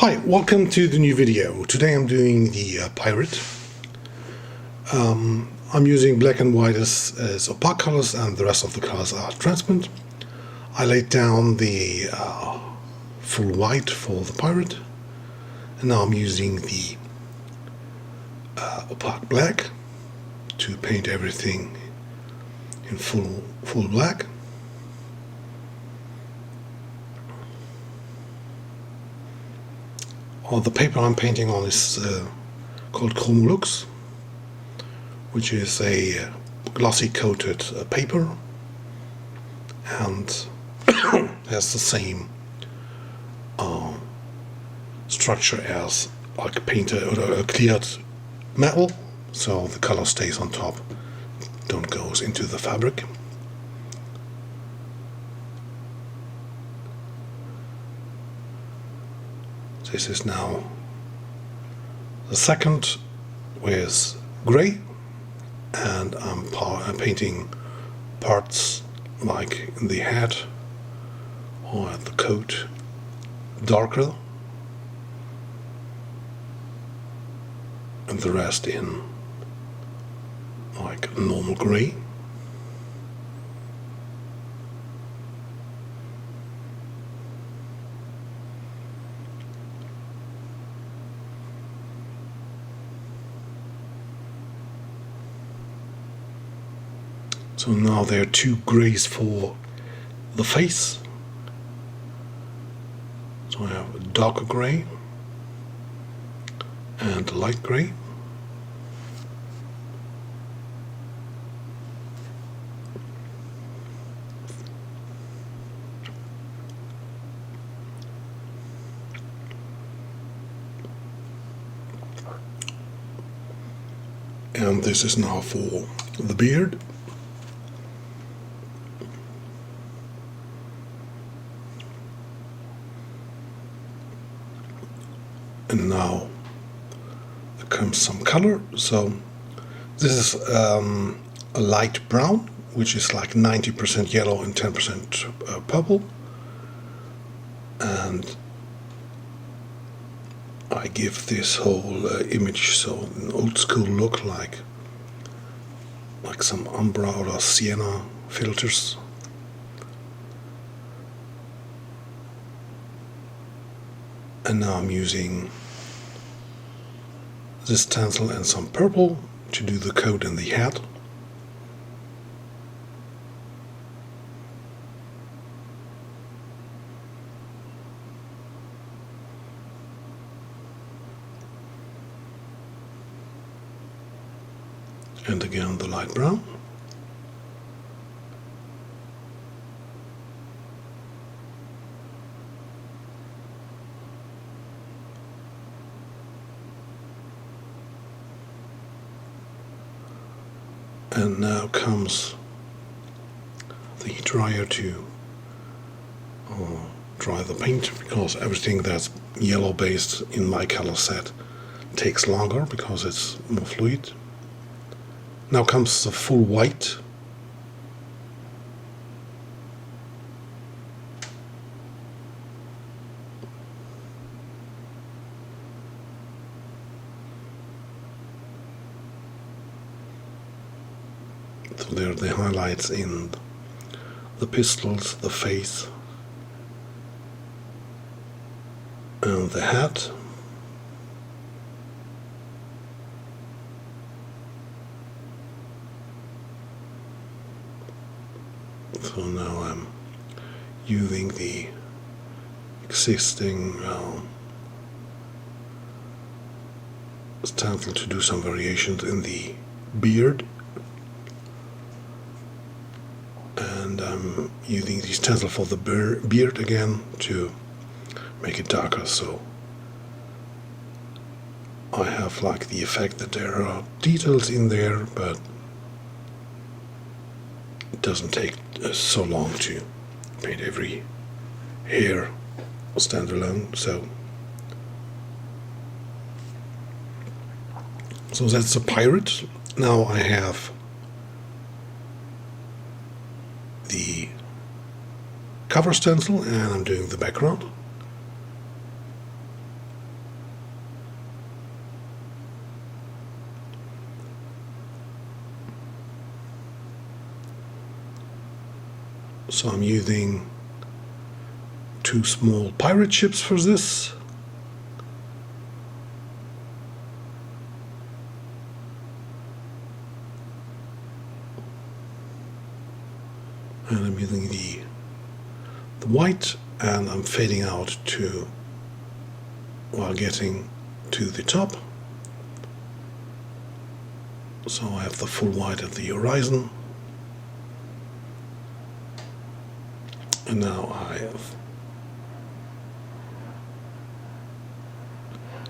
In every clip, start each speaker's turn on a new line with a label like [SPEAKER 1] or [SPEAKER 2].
[SPEAKER 1] Hi, welcome to the new video. Today I'm doing the Pirate. I'm using black and white as opaque colors, and the rest of the colors are transparent. I laid down the full white for the Pirate, and now I'm using the opaque black to paint everything in full black. The paper I'm painting on is called Chromolux, which is a glossy coated paper and has the same structure as like painted or cleared metal, so the color stays on top, don't goes into the fabric. This is now the second with gray, and I'm painting parts like in the head or at the coat darker, and the rest in like normal gray. So now there are two grays for the face. So I have a darker gray and a light gray. And this is now for the beard. And now there comes some color. So this is a light brown, which is like 90% yellow and 10% purple. And I give this whole image so an old school look, like some umbra or sienna filters. And now I'm using this stencil and some purple to do the coat and the hat. And again the light brown. And now comes the dryer to dry the paint, because everything that's yellow based in my color set takes longer because it's more fluid. Now comes the full white. So there are the highlights in the pistols, the face, and the hat. So now I'm using the existing stencil to do some variations in the beard. And I'm using the stencil for the beard again to make it darker, so I have like the effect that there are details in there, but it doesn't take so long to paint every hair standalone. So that's a pirate. Now I have the cover stencil and I'm doing the background. So I'm using 2 small pirate ships for this. And I'm using the white, and I'm fading out to while getting to the top. So I have the full white at the horizon. And now I have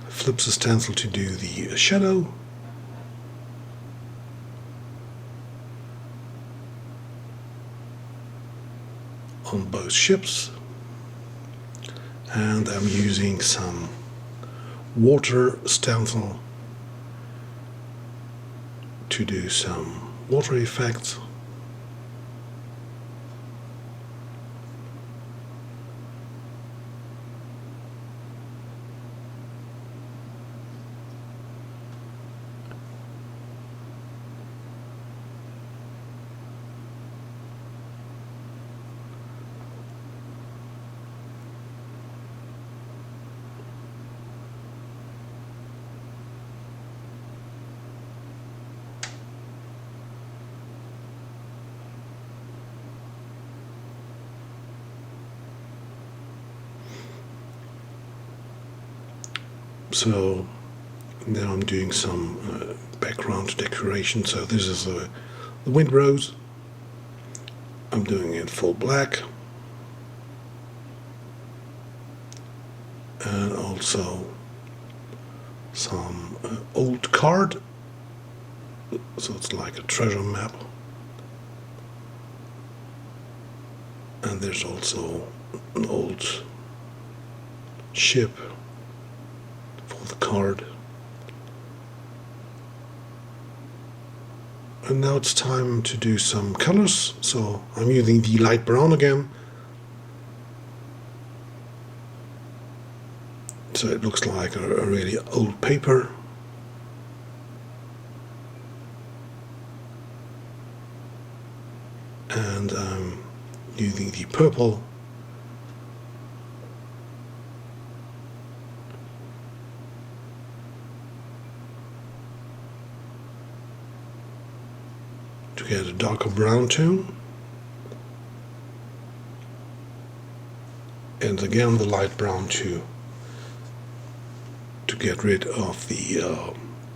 [SPEAKER 1] flips the stencil to do the shadow. On both ships, and I'm using some water stencil to do some water effects. So now I'm doing some background decoration. So this is the windrows. I'm doing it full black, and also some old card. So it's like a treasure map. And there's also an old ship for the card. And now it's time to do some colors. So I'm using the light brown again. So it looks like a really old paper. And I'm using the purple to get a darker brown tone. And again the light brown to get rid of the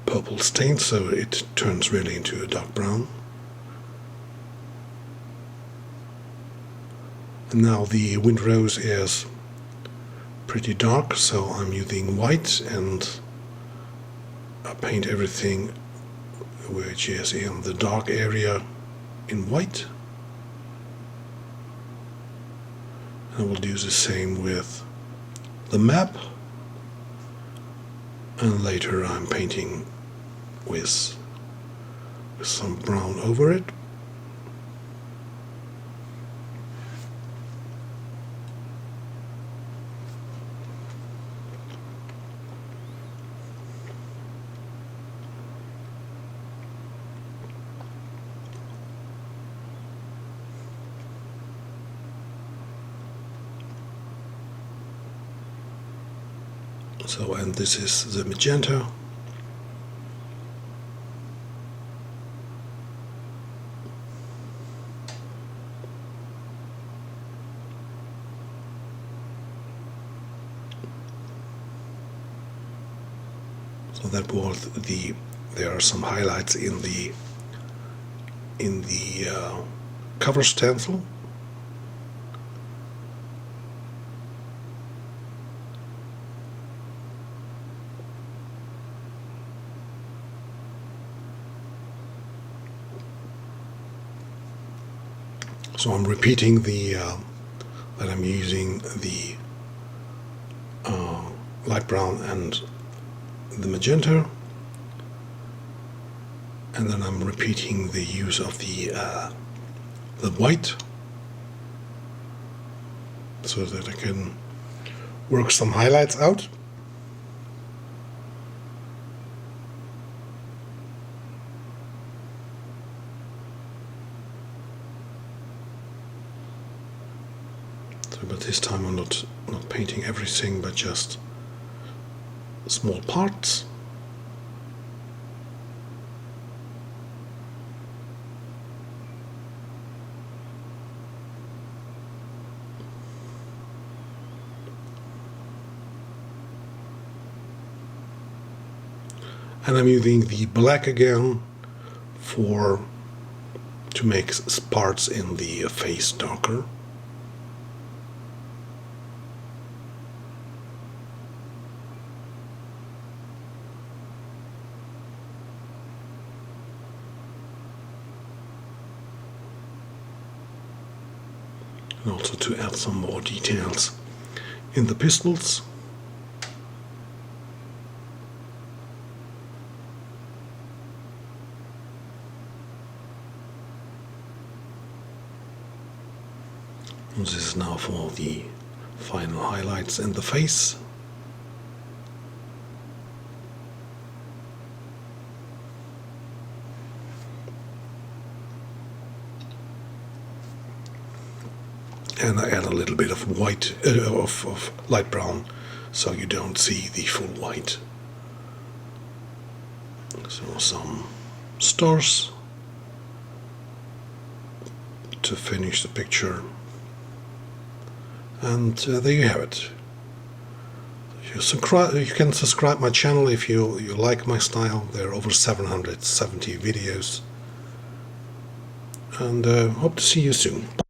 [SPEAKER 1] purple stain, so it turns really into a dark brown. And now the windrows is pretty dark, so I'm using white, and I paint everything which is in the dark area in white. I will do the same with the map, and later I'm painting with some brown over it. So, and this is the magenta. So that was there are some highlights in the cover stencil. So I'm repeating that I'm using the light brown and the magenta, and then I'm repeating the use of the white, so that I can work some highlights out. but this time I'm not painting everything, but just small parts. And I'm using the black again to make parts in the face darker. And also to add some more details in the pistols. This is now for the final highlights in the face. And I add a little bit of white, of light brown, so you don't see the full white. So some stars to finish the picture. And there you have it. You can subscribe my channel if you like my style. There are over 770 videos. And hope to see you soon. Bye.